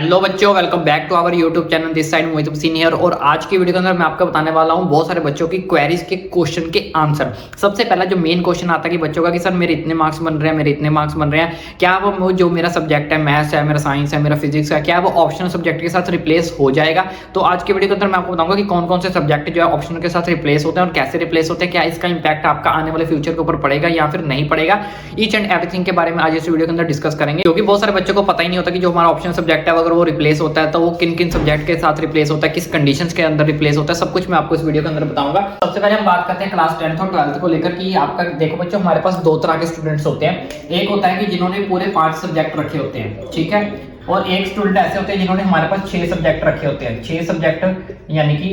Hello बच्चों, welcome back to our YouTube channel this side Mohit Hussain here. और आज की वीडियो के अंदर मैं आपको बताने वाला हूं बहुत सारे बच्चों की क्वेरीज के क्वेश्चन के आंसर। सबसे पहला जो मेन क्वेश्चन आता है कि बच्चों का कि सर मेरे इतने मार्क्स बन रहे हैं, मेरे इतने मार्क्स बन रहे हैं, क्या वो जो मेरा सब्जेक्ट है, मैथ्स है, मेरा साइंस है, मेरा फिजिक्स है, क्या वो ऑप्शनल सब्जेक्ट के साथ रिप्लेस हो जाएगा। तो आज की वीडियो के अंदर मैं आपको बताऊंगा कि कौन कौन से सब्जेक्ट जो है ऑप्शनल के साथ रिप्लेस होते हैं और कैसे रिप्लेस होते हैं, क्या इसका इंपैक्ट आपका आने वाले फ्यूचर के ऊपर पड़ेगा या फिर नहीं पड़ेगा। ईच एंड एवरीथिंग के बारे में आज इस वीडियो के अंदर डिस्कस करेंगे, क्योंकि बहुत सारे बच्चों को पता ही नहीं होता कि जो हमारा ऑप्शनल सब्जेक्ट है अगर वो रिप्लेस होता है तो वो किन किन सब्जेक्ट के साथ रिप्लेस होता है, किस कंडीशंस के अंदर रिप्लेस होता है, सब कुछ मैं आपको इस वीडियो के अंदर बताऊंगा। सबसे पहले हम बात करते हैं क्लास 10th और 12th को लेकर कि आपका देखो बच्चों, हमारे पास दो तरह के स्टूडेंट्स होते हैं। एक होता है कि जिन्होंने पूरे 5 सब्जेक्ट रखे होते हैं, ठीक है, और एक स्टूडेंट ऐसे होते हैं जिन्होंने हमारे पास 6 सब्जेक्ट रखे होते हैं। 6 सब्जेक्ट यानी कि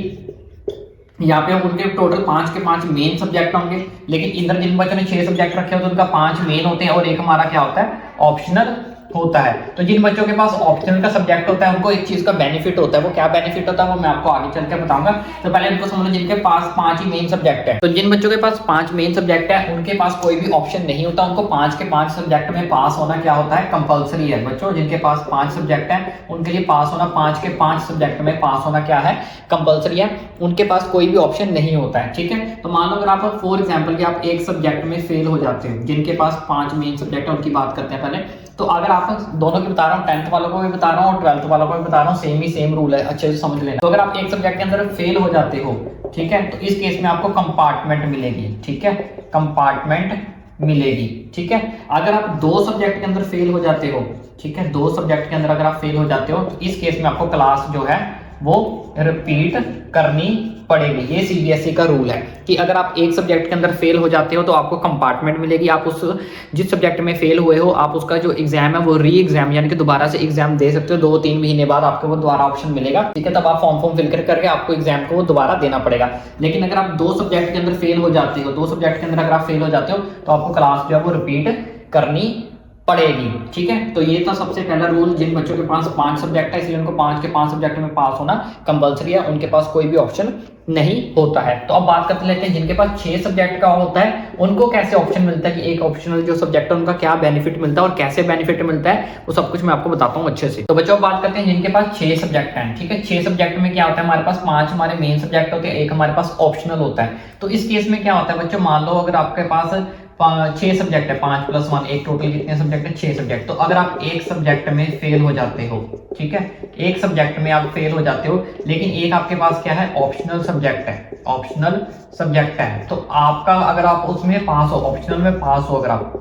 यहाँ पे उनके टोटल 5 के 5 मेन सब्जेक्ट होंगे, लेकिन इधर जिन बच्चों ने 6 सब्जेक्ट रखे होते हैं उनका 5 मेन होते हैं और एक हमारा क्या होता है, ऑप्शनल होता है। तो जिन बच्चों के पास ऑप्शनल का सब्जेक्ट होता है उनको एक चीज का बेनिफिट होता है। वो क्या बेनिफिट होता है वो मैं आपको आगे चल के बताऊंगा। तो पहले उनको समझ लो जिनके पास 5 ही मेन सब्जेक्ट है। तो जिन बच्चों के पास 5 मेन सब्जेक्ट है उनके पास कोई भी ऑप्शन नहीं होता, उनको 5 के 5 सब्जेक्ट में पास होना क्या होता है, कंपलसरी है। बच्चों जिनके पास 5 सब्जेक्ट है उनके लिए पास होना, 5 के 5 सब्जेक्ट में पास होना क्या है, कंपलसरी है। उनके पास कोई भी ऑप्शन नहीं होता है, ठीक है। तो मान लो अगर आप फॉर एग्जाम्पल कि आप एक सब्जेक्ट में फेल हो जाते हो, जिनके पास 5 मेन सब्जेक्ट है उनकी बात करते हैं पहले। तो अगर आप दोनों की बता रहा हूँ, 10th वालों को भी बता रहा हूँ और 12th वालों को भी बता रहा हूँ, सेम रूल है, अच्छे से समझ लेना। तो अगर आप एक सब्जेक्ट के अंदर फेल हो जाते हो, ठीक है, तो इस केस में आपको कंपार्टमेंट मिलेगी, ठीक है, कंपार्टमेंट मिलेगी, ठीक है। अगर आप 2 सब्जेक्ट के अंदर फेल हो जाते हो, ठीक है, 2 सब्जेक्ट के अंदर अगर आप फेल हो जाते हो तो इस केस में आपको क्लास जो है वो रिपीट करनी पड़ेगी। ये सीबीएसई का रूल है कि अगर आप एक सब्जेक्ट के अंदर फेल हो जाते हो तो आपको कंपार्टमेंट मिलेगी। आप उस जिस सब्जेक्ट में फेल हुए हो आप उसका जो एग्जाम है वो री एग्जाम यानी कि दोबारा से एग्जाम दे सकते हो। 2-3 महीने बाद आपको वो दोबारा ऑप्शन मिलेगा, ठीक है। तब आप फॉर्म फिल करके आपको एग्जाम को वो दोबारा देना पड़ेगा। लेकिन अगर आप 2 सब्जेक्ट के अंदर फेल हो जाते हो, 2 सब्जेक्ट के अंदर अगर आप फेल हो जाते हो तो आपको क्लास जो है वो रिपीट करनी पड़ेगी, ठीक है। तो ये था सबसे पहला रूल। जिन बच्चों के पास 5 सब्जेक्ट है इसलिए उनको 5 के 5 सब्जेक्ट में पास होना कंपलसरी है, उनके पास कोई भी ऑप्शन नहीं होता है। तो अब बात करते लेते हैं जिनके पास 6 सब्जेक्ट का होता है उनको कैसे ऑप्शन मिलता है, कि एक ऑप्शनल जो सब्जेक्ट है उनका क्या बेनिफिट मिलता है और कैसे बेनिफिट मिलता है वो सब कुछ मैं आपको बताता हूँ अच्छे से। तो बच्चों बात करते हैं जिनके पास 6 सब्जेक्ट हैं, ठीक है। 6 सब्जेक्ट में क्या होता है, हमारे पास 5 हमारे मेन सब्जेक्ट होते हैं, एक हमारे पास ऑप्शनल होता है। तो इस केस में क्या होता है बच्चों, मान लो अगर आपके पास 6 सब्जेक्ट है, 5 + 1 एक टोटल कितने सब्जेक्ट है, 6 सब्जेक्ट। तो अगर आप एक सब्जेक्ट में फेल हो जाते हो, ठीक है, एक सब्जेक्ट में आप फेल हो जाते हो, लेकिन एक आपके पास क्या है, ऑप्शनल सब्जेक्ट है, ऑप्शनल सब्जेक्ट है। तो आपका अगर आप उसमें पास हो, ऑप्शनल में पास हो, अगर आप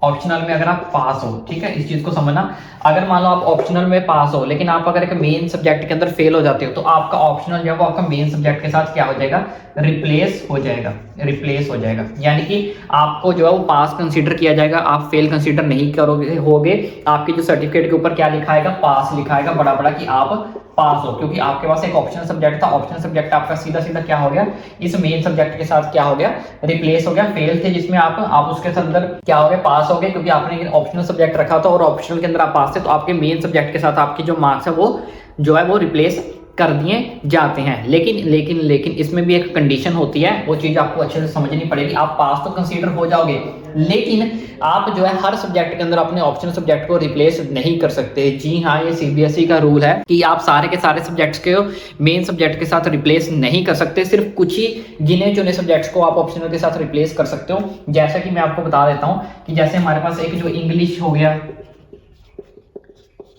ऑप्शनल में अगर आप पास हो, ठीक है, इस चीज को समझना। अगर मान लो आप ऑप्शनल में पास हो लेकिन आप अगर एक मेन सब्जेक्ट के अंदर फेल हो जाते हो तो आपका ऑप्शनल जो है वो आपका मेन सब्जेक्ट के साथ क्या हो जाएगा, रिप्लेस हो जाएगा, रिप्लेस हो जाएगा। यानी कि आपको जो है वो पास कंसीडर किया जाएगा, आप फेल कंसीडर नहीं करोगे होगे। आपके जो सर्टिफिकेट के ऊपर क्या लिखा आएगा, पास लिखा आएगा बड़ा बड़ा कि आप पास हो, क्योंकि आपके पास एक ऑप्शनल सब्जेक्ट था। ऑप्शनल सब्जेक्ट आपका सीधा सीधा क्या हो गया, इस मेन सब्जेक्ट के साथ क्या हो गया, रिप्लेस हो गया। फेल थे जिसमें आप उसके अंदर क्या हो गए, पास हो गए, क्योंकि आपने ऑप्शनल सब्जेक्ट रखा था और ऑप्शनल के अंदर आप पास थे। तो आपके मेन सब्जेक्ट के साथ आपके जो मार्क्स है वो जो है वो रिप्लेस कर दिए जाते हैं। लेकिन इसमें भी एक कंडीशन होती है, वो चीज आपको अच्छे से समझनी पड़ेगी। आप पास तो कंसीडर हो जाओगे लेकिन आप जो है हर सब्जेक्ट के अंदर अपने ऑप्शनल सब्जेक्ट को रिप्लेस नहीं कर सकते। जी हाँ, ये सीबीएसई का रूल है कि आप सारे के सारे सब्जेक्ट्स के मेन सब्जेक्ट के साथ रिप्लेस नहीं कर सकते। सिर्फ कुछ ही गिने चुने सब्जेक्ट्स को आप ऑप्शनल के साथ रिप्लेस कर सकते हो। जैसा कि मैं आपको बता देता हूं कि जैसे हमारे पास एक जो इंग्लिश हो गया,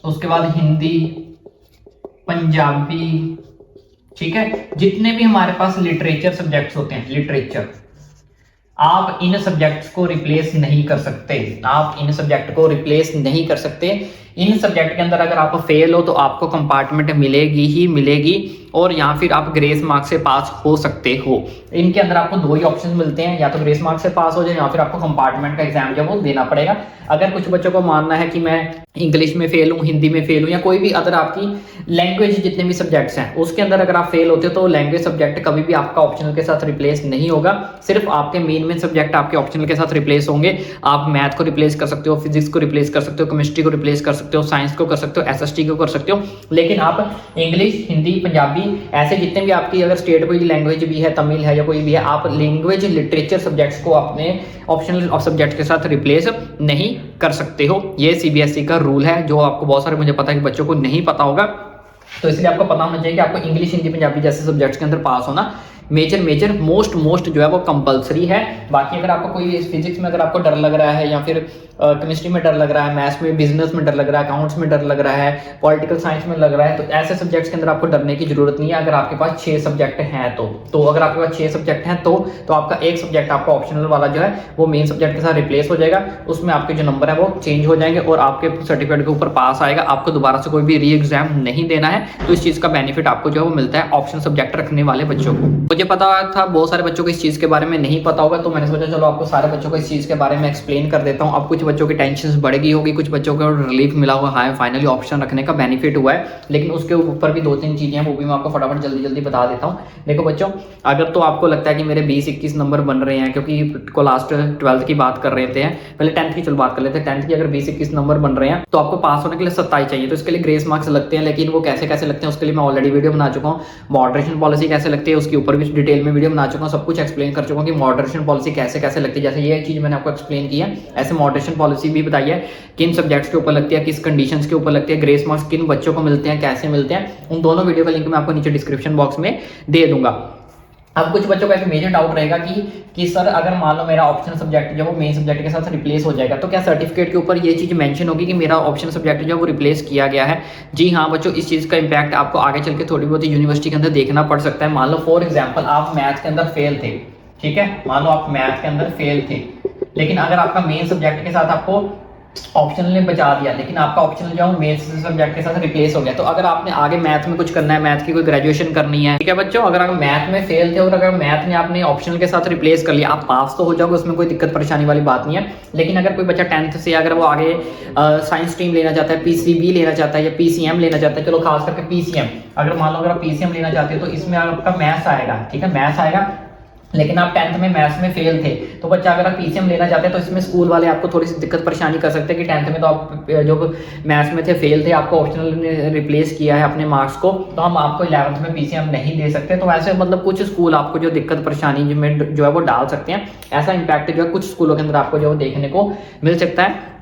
उसके बाद हिंदी, पंजाबी, ठीक है, जितने भी हमारे पास लिटरेचर सब्जेक्ट्स होते हैं, लिटरेचर, आप इन सब्जेक्ट्स को रिप्लेस नहीं कर सकते। आप इन सब्जेक्ट को रिप्लेस नहीं कर सकते। इन सब्जेक्ट के अंदर अगर आप फेल हो तो आपको कंपार्टमेंट मिलेगी ही मिलेगी, और या फिर आप ग्रेस मार्क से पास हो सकते हो। इनके अंदर आपको 2 ही ऑप्शन मिलते हैं, या तो ग्रेस मार्क से पास हो जाए या फिर आपको कंपार्टमेंट का एग्जाम जो वो देना पड़ेगा। अगर कुछ बच्चों को मानना है कि मैं इंग्लिश में फेल हूँ, हिंदी में फेल हूँ, या कोई भी अदर आपकी लैंग्वेज जितने भी सब्जेक्ट्स हैं उसके अंदर अगर आप फेल होते हो तो लैंग्वेज सब्जेक्ट कभी भी आपका ऑप्शनल के साथ रिप्लेस नहीं होगा। सिर्फ आपके मेन सब्जेक्ट आपके ऑप्शनल के साथ रिप्लेस होंगे। आप मैथ को रिप्लेस कर सकते हो, फिजिक्स को रिप्लेस कर सकते हो, केमिस्ट्री को रिप्लेस कर सकते हो, साइंस को कर सकते हो, एसएसटी को कर सकते हो, लेकिन आप इंग्लिश, हिंदी, पंजाबी ऐसे जितने भी आपकी अगर स्टेट कोई लैंग्वेज भी है, तमिल है या कोई भी है, आप लैंग्वेज लिटरेचर सब्जेक्ट्स को अपने ऑप्शनल सब्जेक्ट के साथ रिप्लेस नहीं कर सकते हो। ये सीबीएसई का रूल है, जो आपको बहुत सारे मुझे पता है कि बच्चों को नहीं पता होगा, तो इसलिए आपको पता होना चाहिए कि आपको इंग्लिश, हिंदी, पंजाबी जैसे सब्जेक्ट्स के अंदर पास होना मेजर मोस्ट जो है वो कंपलसरी है। बाकी अगर आपको कोई फिजिक्स में अगर आपको डर लग रहा है, या फिर केमिस्ट्री में डर लग रहा है, मैथ्स में, बिजनेस में डर लग रहा है, अकाउंट्स में डर लग रहा है, पॉलिटिकल साइंस में लग रहा है, तो ऐसे सब्जेक्ट्स के अंदर आपको डरने की जरूरत नहीं है। अगर आपके पास 6 सब्जेक्ट हैं तो अगर आपके पास 6 सब्जेक्ट हैं तो आपका एक सब्जेक्ट आपका ऑप्शनल वाला जो है वो मेन सब्जेक्ट के साथ रिप्लेस हो जाएगा, उसमें आपके जो नंबर है वो चेंज हो जाएंगे और आपके सर्टिफिकेट के ऊपर पास आएगा। आपको दोबारा से कोई भी री एग्जाम नहीं देना है, तो इस चीज का बेनिफिट आपको जो है वो मिलता है ऑप्शन सब्जेक्ट रखने वाले बच्चों को। मुझे पता था बहुत सारे बच्चों को इस चीज के बारे में नहीं पता होगा, तो मैंने सोचा चलो आपको सारे बच्चों को इस चीज के बारे में एक्सप्लेन कर देता हूँ। अब कुछ बच्चों की टेंशन बढ़ गई होगी, कुछ बच्चों को रिलीफ मिला हुआ है, फाइनली ऑप्शन रखने का बेनिफिट हुआ है, लेकिन उसके ऊपर भी 2-3 चीजें हैं, वो भी मैं आपको फटाफट जल्दी बता देता हूँ। देखो बच्चों, अगर तो आपको लगता है कि मेरे 20-21 नंबर बन रहे हैं, क्योंकि को लास्ट 12th की बात कर रहे थे, पहले 10th की चलो बात कर लेते हैं। 10th की अगर 20-21 नंबर बन रहे हैं तो आपको पास होने के लिए 27 चाहिए, तो इसके लिए ग्रेस मार्क्स लगते हैं, लेकिन वो कैसे लगते हैं उसके लिए मैं ऑलरेडी वीडियो बना चुका हूँ। मॉडरेशन पॉलिसी कैसे लगती है उसके ऊपर भी डिटेल में वीडियो बना चुका हूँ, सब कुछ एक्सप्लेन कर चुका हूँ कि मॉडरेशन पॉलिसी कैसे लगती है। जैसे ये चीज मैंने आपको एक्सप्लेन किया, ऐसे मॉडरेशन पॉलिसी भी बताई है किन सब्जेक्ट्स के ऊपर लगती है, किस कंडीशंस के ऊपर लगती है, ग्रेस मार्क्स किन बच्चों को मिलते हैं, कैसे मिलते हैं। उन दोनों वीडियो का लिंक मैं आपको नीचे डिस्क्रिप्शन बॉक्स में दे दूंगा। अब कुछ बच्चों का एक मेजर डाउट रहेगा कि सर अगर मान लो मेरा ऑप्शनल सब्जेक्ट जो वो मेन सब्जेक्ट के साथ रिप्लेस हो जाएगा, तो क्या सर्टिफिकेट के ऊपर ये चीज मेंशन होगी कि मेरा ऑप्शनल सब्जेक्ट जो है वो रिप्लेस किया गया है? जी हाँ बच्चों, इस चीज का इंपैक्ट आपको आगे चल के थोड़ी बहुत यूनिवर्सिटी के अंदर देखना पड़ सकता है। मान लो फॉर एग्जाम्पल आप मैथ्स के अंदर फेल थे, ठीक है, मान लो आप मैथ्स के अंदर फेल थे, लेकिन अगर आपका मेन सब्जेक्ट के साथ आपको ऑप्शनल ने बचा दिया, लेकिन आपका ऑप्शनल जो है मेन सब्जेक्ट के साथ रिप्लेस हो गया, तो अगर आपने आगे मैथ में कुछ करना है, मैथ की कोई ग्रेजुएशन करनी है, ठीक है बच्चों, अगर आप मैथ में फेल थे और अगर मैथ में आपने ऑप्शनल के साथ रिप्लेस कर लिया, आप पास तो हो जाओगे, उसमें कोई दिक्कत परेशानी वाली बात नहीं है। लेकिन अगर कोई बच्चा 10th से अगर वो आगे साइंस स्ट्रीम लेना चाहता है, पीसीबी लेना चाहता है या पीसीएम लेना चाहता है, चलो खास करके पीसीएम, अगर मान लो अगर आप पीसीएम लेना चाहते हो तो इसमें आपका मैथ्स आएगा, ठीक है, मैथ्स आएगा, लेकिन आप 10th में मैथ्स में फेल थे, तो बच्चा अगर आप पीसीएम लेना चाहते हैं तो इसमें स्कूल वाले आपको थोड़ी सी दिक्कत परेशानी कर सकते हैं कि 10th में तो आप जो मैथ्स में थे फेल थे, आपको ऑप्शनल ने रिप्लेस किया है अपने मार्क्स को, तो हम आपको 11th में पीसीएम नहीं दे सकते। तो ऐसे मतलब कुछ स्कूल आपको जो दिक्कत परेशानी में जो है वो डाल सकते हैं, ऐसा इंपैक्ट जो है कुछ स्कूलों के अंदर आपको जो देखने को मिल सकता है।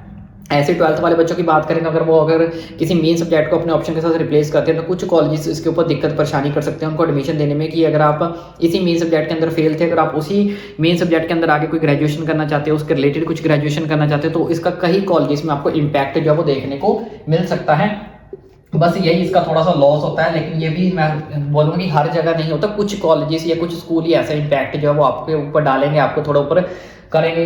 ऐसे 12th वाले बच्चों की बात करें तो अगर किसी मेन सब्जेक्ट को अपने ऑप्शन के साथ रिप्लेस करते हैं तो कुछ कॉलेजेस इसके ऊपर दिक्कत परेशानी कर सकते हैं उनको एडमिशन देने में, कि अगर आप इसी मेन सब्जेक्ट के अंदर फेल थे, अगर आप उसी मेन सब्जेक्ट के अंदर आगे कोई ग्रेजुएशन करना चाहते हो, उसके रिलेटेड कुछ ग्रेजुएशन करना चाहते हो, तो इसका कई कॉलेजेस में आपको इम्पैक्ट जो है वो देखने को मिल सकता है। बस यही इसका थोड़ा सा लॉस होता है, लेकिन ये भी मैं बोलूँगा कि हर जगह नहीं होता, कुछ कॉलेजेस या कुछ स्कूल ही ऐसा इम्पैक्ट जो है वो आपके ऊपर डालेंगे, आपको थोड़ा ऊपर करेंगे,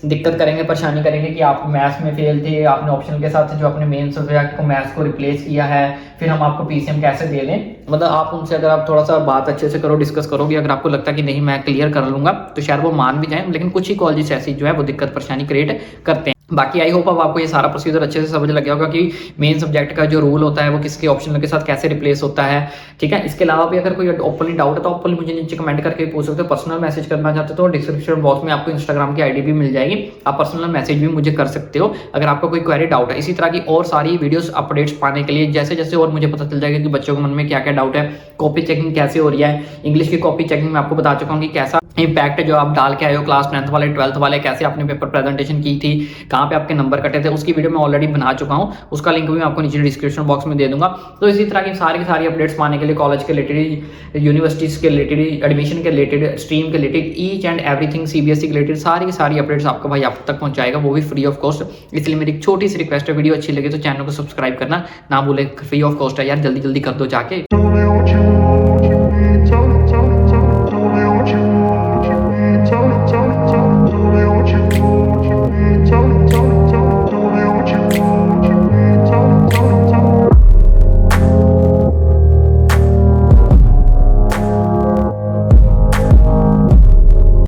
दिक्कत करेंगे, परेशानी करेंगे कि आप मैथ्स में फेल थे, आपने ऑप्शनल के साथ जो अपने मेन सब्जेक्ट को मैथ्स को रिप्लेस किया है, फिर हम आपको पीसीएम कैसे दे दें। मतलब आप उनसे अगर आप थोड़ा सा बात अच्छे से करो, डिस्कस करोगे, अगर आपको लगता है कि नहीं मैं क्लियर कर लूँगा, तो शायद वो मान भी जाएं, लेकिन कुछ ही कॉलेजेस ऐसी जो है वो दिक्कत परेशानी क्रिएट करते हैं। बाकी आई होप अब आपको ये सारा प्रोसीजर अच्छे से समझ लग गया होगा कि मेन सब्जेक्ट का जो रूल होता है वो किसके ऑप्शनल के साथ कैसे रिप्लेस होता है, ठीक है। इसके अलावा भी अगर कोई ओपनली डाउट है तो ओपनली मुझे नीचे कमेंट करके पूछ सकते हो, पर्सनल मैसेज करना चाहते हो तो डिस्क्रिप्शन बॉक्स में आपको इंस्टाग्राम की आईडी भी मिल जाएगी, आप पर्सनल मैसेज भी मुझे कर सकते हो अगर आपको कोई क्वेरी डाउट है। इसी तरह की और सारी वीडियोस अपडेट्स पाने के लिए जैसे जैसे और मुझे पता चल जाएगा कि बच्चों के मन में क्या क्या डाउट है, कॉपी चेकिंग कैसे हो रही है, इंग्लिश की कॉपी चेकिंग मैं आपको बता चुका हूँ कि कैसा इंपैक्ट जो आप डाल के आए हो, क्लास 10th वाले 12th वाले कैसे आपने पेपर प्रेजेंटेशन की थी, कहाँ पे आपके नंबर कटे थे, उसकी वीडियो मैं ऑलरेडी बना चुका हूँ, उसका लिंक भी मैं आपको नीचे डिस्क्रिप्शन बॉक्स में दे दूंगा। तो इसी तरह की सारी अपडेट्स पाने के लिए कॉलेज के रिलेटेड, यूनिवर्सिटीज के रिलेटेड, एडमिशन के रिलेटेड, स्ट्रीम के related, each and everything CBSE के रिलेटेड सारी अपडेट्स आपको भाई आप तक पहुंचाएगा, वो भी फ्री ऑफ कॉस्ट। इसलिए मेरी छोटी सी रिक्वेस्ट है, वीडियो अच्छी लगे तो चैनल को सब्सक्राइब करना ना भूले, फ्री ऑफ कॉस्ट है यार, जल्दी कर दो जाके।